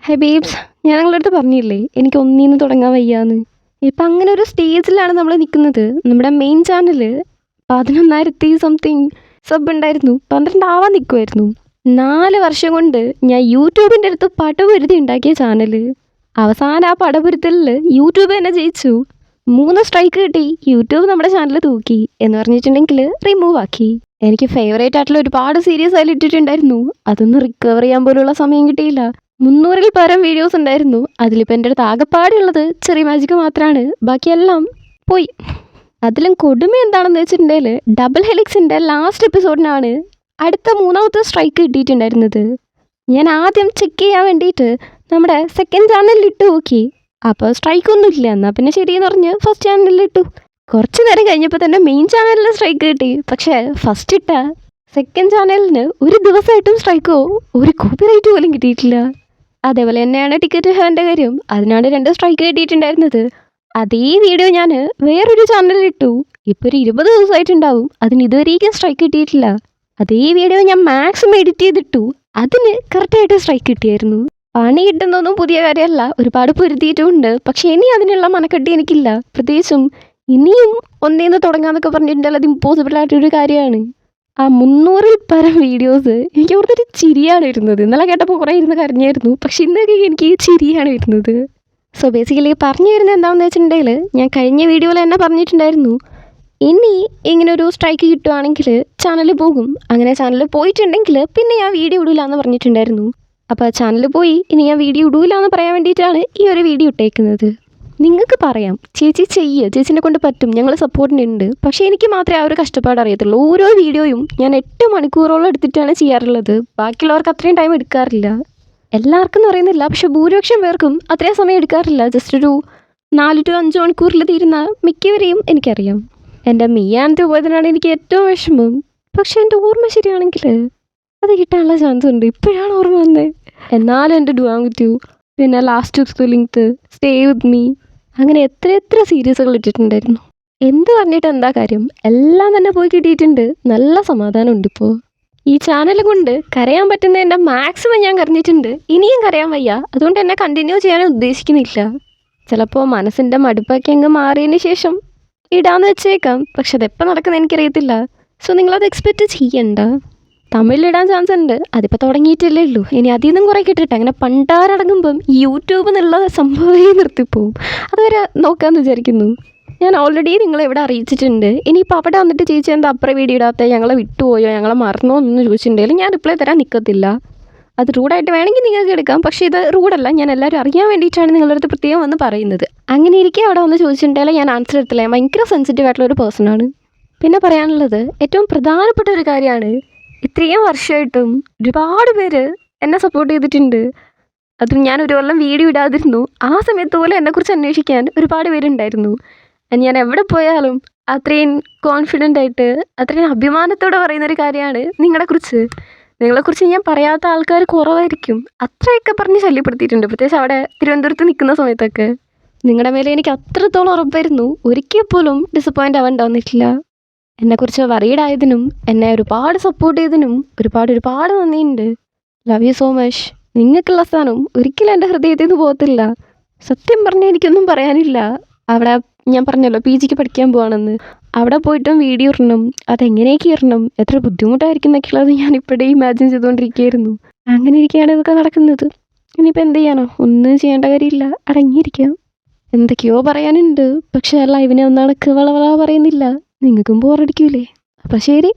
ഹേ babes, ഞാൻ നിങ്ങളുടെ അടുത്ത് പറഞ്ഞില്ലേ എനിക്ക് ഒന്നീന്ന് തുടങ്ങാൻ വയ്യാന്ന്. ഇപ്പം അങ്ങനെ ഒരു സ്റ്റേജിലാണ് നമ്മൾ നിൽക്കുന്നത്. നമ്മുടെ മെയിൻ ചാനൽ 11,000 സംതിങ് സബ് ഉണ്ടായിരുന്നു, 12 ആവാൻ നിൽക്കുമായിരുന്നു. 4 വർഷം കൊണ്ട് ഞാൻ യൂട്യൂബിൻ്റെ അടുത്ത് പടപൊരുതി ഉണ്ടാക്കിയ ചാനൽ അവസാനം ആ പടപൊരുത്തലിൽ യൂട്യൂബ് തന്നെ ജയിച്ചു. 3 സ്ട്രൈക്ക് കിട്ടി, യൂട്യൂബ് നമ്മുടെ ചാനൽ തൂക്കി എന്ന് പറഞ്ഞിട്ടുണ്ടെങ്കിൽ റിമൂവ് ആക്കി. എനിക്ക് ഫേവറേറ്റ് ആയിട്ടുള്ള ഒരുപാട് സീരീസ് അതിൽ ഇട്ടിട്ടുണ്ടായിരുന്നു. അതൊന്നും റിക്കവർ ചെയ്യാൻ പോലുള്ള സമയം കിട്ടിയില്ല. 300-ൽ പരം വീഡിയോസ് ഉണ്ടായിരുന്നു. അതിലിപ്പോൾ എൻ്റെ അടുത്ത് ആകെപ്പാടുള്ളത് ചെറിയ മാജിക് മാത്രമാണ്. ബാക്കിയെല്ലാം പോയി. അതിലും കൊടുമ എന്താണെന്ന് വെച്ചിട്ടുണ്ടെങ്കിൽ ഡബിൾ ഹെലിക്സിൻ്റെ ലാസ്റ്റ് എപ്പിസോഡിനാണ് അടുത്ത 3ാമത്തെ സ്ട്രൈക്ക് കിട്ടിയിട്ടുണ്ടായിരുന്നത്. ഞാൻ ആദ്യം ചെക്ക് ചെയ്യാൻ വേണ്ടിയിട്ട് നമ്മുടെ സെക്കൻഡ് ചാനലിൽ ഇട്ട് നോക്കി. അപ്പോൾ സ്ട്രൈക്കൊന്നും ഇല്ല. എന്നാൽ പിന്നെ ശരിയെന്ന് പറഞ്ഞ് ഫസ്റ്റ് ചാനലിൽ ഇട്ടു. കുറച്ച് നേരം കഴിഞ്ഞപ്പോൾ തന്നെ മെയിൻ ചാനലിൽ സ്ട്രൈക്ക് കിട്ടി. പക്ഷേ ഫസ്റ്റ് ഇട്ട സെക്കൻഡ് ചാനലിന് ഒരു ദിവസമായിട്ടും സ്ട്രൈക്കോ ഒരു കോപ്പിറൈറ്റ് പോലും കിട്ടിയിട്ടില്ല. അതേപോലെ തന്നെയാണ് ടിക്കറ്റ് ഹേൻ്റെ കാര്യം. അതിനാണ് 2 സ്ട്രൈക്ക് കിട്ടിയിട്ടുണ്ടായിരുന്നത്. അതേ വീഡിയോ ഞാൻ വേറൊരു ചാനലിൽ ഇട്ടു. ഇപ്പോൾ ഒരു 20 ദിവസമായിട്ടുണ്ടാവും, അതിന് ഇതുവരെയും സ്ട്രൈക്ക് കിട്ടിയിട്ടില്ല. അതേ വീഡിയോ ഞാൻ മാക്സിമം എഡിറ്റ് ചെയ്തിട്ടു, അതിന് കറക്റ്റായിട്ട് സ്ട്രൈക്ക് കിട്ടിയായിരുന്നു. പണി കിട്ടുന്നതൊന്നും പുതിയ കാര്യമല്ല, ഒരുപാട് പൊരുത്തിയിട്ടുമുണ്ട്. പക്ഷേ ഇനി അതിനുള്ള മനക്കെട്ടി എനിക്കില്ല. പ്രത്യേകിച്ചും ഇനിയും ഒന്നേന്ന് തുടങ്ങാന്നൊക്കെ പറഞ്ഞിട്ടുണ്ടെങ്കിൽ അത് ഇമ്പോസിബിൾ ആയിട്ടൊരു കാര്യമാണ്. ആ 300-ൽ പരം വീഡിയോസ് എനിക്ക് ഓർത്തൊരു ചിരിയാണ് വരുന്നത്. ഇന്നലെ കേട്ടപ്പോൾ കുറേ ഇരുന്ന് കരഞ്ഞായിരുന്നു, പക്ഷെ ഇന്നൊക്കെ എനിക്ക് ചിരിയാണ് വരുന്നത്. സോ ബേസിക്കലി പറഞ്ഞു വരുന്നത് എന്താണെന്ന് വെച്ചിട്ടുണ്ടെങ്കിൽ, ഞാൻ കഴിഞ്ഞ വീഡിയോയിൽ തന്നെ പറഞ്ഞിട്ടുണ്ടായിരുന്നു, ഇനി ഇങ്ങനൊരു സ്ട്രൈക്ക് കിട്ടുവാണെങ്കിൽ ചാനൽ പോകും. അങ്ങനെ ചാനൽ പോയിട്ടുണ്ടെങ്കിൽ പിന്നെ ഞാൻ വീഡിയോ ഇടില്ല എന്ന് പറഞ്ഞിട്ടുണ്ടായിരുന്നു. അപ്പോൾ ചാനൽ പോയി ഇനി ഞാൻ വീഡിയോ ഇടൂല എന്ന് പറയാൻ വേണ്ടിയിട്ടാണ് ഈ ഒരു വീഡിയോ ഇട്ടേക്കുന്നത്. നിങ്ങൾക്ക് പറയാം ചേച്ചി ചെയ്യുക, ചേച്ചിനെ കൊണ്ട് പറ്റും, ഞങ്ങൾ സപ്പോർട്ടിനുണ്ട്. പക്ഷേ എനിക്ക് മാത്രമേ ആ ഒരു കഷ്ടപ്പാട് അറിയത്തുള്ളൂ. ഓരോ വീഡിയോയും ഞാൻ 8 മണിക്കൂറോളം എടുത്തിട്ടാണ് ചെയ്യാറുള്ളത്. ബാക്കിയുള്ളവർക്ക് അത്രയും ടൈം എടുക്കാറില്ല. എല്ലാവർക്കും എന്ന് പറയുന്നില്ല, പക്ഷെ ഭൂരിപക്ഷം പേർക്കും അത്രയും സമയം എടുക്കാറില്ല. ജസ്റ്റ് ഒരു 4 to 5 മണിക്കൂറിൽ തീരുന്ന മിക്കവരെയും എനിക്കറിയാം. എൻ്റെ മിയാൻ്റെ പോയതിനാണ് എനിക്ക് ഏറ്റവും വിഷമം. പക്ഷെ എൻ്റെ ഓർമ്മ ശരിയാണെങ്കിൽ അത് കിട്ടാനുള്ള ചാൻസ് ഉണ്ട്. ഇപ്പോഴാണ് ഓർമ്മ വന്നത്. എന്നാലും എൻ്റെ ഡുവാങ്കുറ്റു, പിന്നെ ലാസ്റ്റ് ലിങ്ക്ത്ത്, സ്റ്റേ വിത്ത് മീ, അങ്ങനെ എത്ര സീരീസുകൾ ഇട്ടിട്ടുണ്ടായിരുന്നു. എന്ത് പറഞ്ഞിട്ട് എന്താ കാര്യം, എല്ലാം തന്നെ പോയി കിട്ടിയിട്ടുണ്ട്. നല്ല സമാധാനമുണ്ട് ഇപ്പോൾ. ഈ ചാനൽ കൊണ്ട് കരയാൻ പറ്റുന്നതിൻ്റെ മാക്സിമം ഞാൻ കരഞ്ഞിട്ടുണ്ട്. ഇനിയും കരയാൻ വയ്യ. അതുകൊണ്ട് എന്നെ കണ്ടിന്യൂ ചെയ്യാൻ ഉദ്ദേശിക്കുന്നില്ല. ചിലപ്പോൾ മനസ്സിൻ്റെ മടുപ്പൊക്കെ അങ്ങ് മാറിയതിന് ശേഷം ഇടാന്ന് വെച്ചേക്കാം. പക്ഷെ അതെപ്പോൾ നടക്കുന്നത് എനിക്കറിയത്തില്ല. സോ നിങ്ങളത് എക്സ്പെക്റ്റ് ചെയ്യണ്ട. തമിഴിലിടാൻ ചാൻസ് ഉണ്ട്. അതിപ്പോൾ തുടങ്ങിയിട്ടല്ലേ ഉള്ളൂ. ഇനി അതിൽ നിന്നും കുറേ കിട്ടിട്ടെ. അങ്ങനെ പണ്ടാരടങ്ങുമ്പം യൂട്യൂബ് എന്നുള്ള സംഭവമേ നിർത്തിപ്പോവും. അതുവരെ നോക്കാമെന്ന് വിചാരിക്കുന്നു. ഞാൻ ഓൾറെഡി നിങ്ങളെവിടെ അറിയിച്ചിട്ടുണ്ട്. ഇനിയിപ്പോൾ അവിടെ വന്നിട്ട് ചേച്ചി എന്താ അപ്പുറം വീഡിയോ ഇടാത്ത, ഞങ്ങളെ വിട്ടുപോയോ, ഞങ്ങളെ മറന്നോ എന്ന് ചോദിച്ചിട്ടുണ്ടെങ്കിൽ ഞാൻ റിപ്ലൈ തരാൻ നിൽക്കത്തില്ല. അത് റൂഡായിട്ട് വേണമെങ്കിൽ നിങ്ങൾക്ക് എടുക്കാം. പക്ഷേ ഇത് റൂഡല്ല. ഞാൻ എല്ലാവരും അറിയാൻ വേണ്ടിയിട്ടാണ് നിങ്ങളുടെ അടുത്ത് പ്രത്യേകം വന്ന് പറയുന്നത്. അങ്ങനെ ഇരിക്കെ അവിടെ വന്ന് ചോദിച്ചിട്ടുണ്ടെങ്കിൽ ഞാൻ ആൻസർ എടുത്തില്ല. ഞാൻ ഭയങ്കര സെൻസിറ്റീവ് ആയിട്ടുള്ളൊരു പേഴ്സണാണ്. പിന്നെ പറയാനുള്ളത് ഏറ്റവും പ്രധാനപ്പെട്ട ഒരു കാര്യമാണ്, ഇത്രയും വർഷമായിട്ടും ഒരുപാട് പേര് എന്നെ സപ്പോർട്ട് ചെയ്തിട്ടുണ്ട്. അതും ഞാൻ ഒരു കൊല്ലം വീഡിയോ ഇടാതിരുന്നു. ആ സമയത്ത് പോലും എന്നെക്കുറിച്ച് അന്വേഷിക്കാൻ ഒരുപാട് പേരുണ്ടായിരുന്നു. ഞാൻ എവിടെ പോയാലും അത്രയും കോൺഫിഡൻ്റ് ആയിട്ട് അത്രയും അഭിമാനത്തോടെ പറയുന്നൊരു കാര്യമാണ് നിങ്ങളെക്കുറിച്ച് ഞാൻ പറയാത്ത ആൾക്കാർ കുറവായിരിക്കും. അത്രയൊക്കെ പറഞ്ഞ് ശല്യപ്പെടുത്തിയിട്ടുണ്ട്. പ്രത്യേകിച്ച് അവിടെ തിരുവനന്തപുരത്ത് നിൽക്കുന്ന സമയത്തൊക്കെ നിങ്ങളുടെ മേലെ എനിക്ക് അത്രത്തോളം ഉറപ്പായിരുന്നു. ഒരിക്കൽ പോലും ഡിസപ്പോയിൻ്റ് ആവാൻ തോന്നിയിട്ടില്ല. എന്നെക്കുറിച്ച് വറീഡായതിനും എന്നെ ഒരുപാട് സപ്പോർട്ട് ചെയ്തതിനും ഒരുപാട് നന്ദിയുണ്ട്. Love you so much. നിങ്ങൾക്കുള്ള സ്ഥാനം ഒരിക്കലും എൻ്റെ ഹൃദയത്തിൽ നിന്ന് പോകത്തില്ല. സത്യം പറഞ്ഞാൽ എനിക്കൊന്നും പറയാനില്ല. അവിടെ ഞാൻ പറഞ്ഞല്ലോ PGക്ക് പഠിക്കാൻ പോവാണെന്ന്. അവിടെ പോയിട്ടും വീഡിയോ ഇടണം, അതെങ്ങനെയൊക്കെ ഇടണം, എത്ര ബുദ്ധിമുട്ടായിരിക്കും എന്നൊക്കെയുള്ളത് ഞാൻ ഇപ്പോഴേ ഇമാജിൻ ചെയ്തുകൊണ്ടിരിക്കുകയായിരുന്നു. അങ്ങനെ ഇരിക്കുകയാണ് ഇതൊക്കെ നടക്കുന്നത്. ഇനിയിപ്പോൾ എന്ത് ചെയ്യാനോ, ഒന്നും ചെയ്യേണ്ട കാര്യമില്ല, അടങ്ങിയിരിക്കാം. എന്തൊക്കെയോ പറയാനുണ്ട്, പക്ഷേ ലൈവിനെ ഒന്നടക്ക് വളവള പറയുന്നില്ല. നിങ്ങൾക്കും ബോറടിക്കൂലേ? അപ്പോൾ ശരി.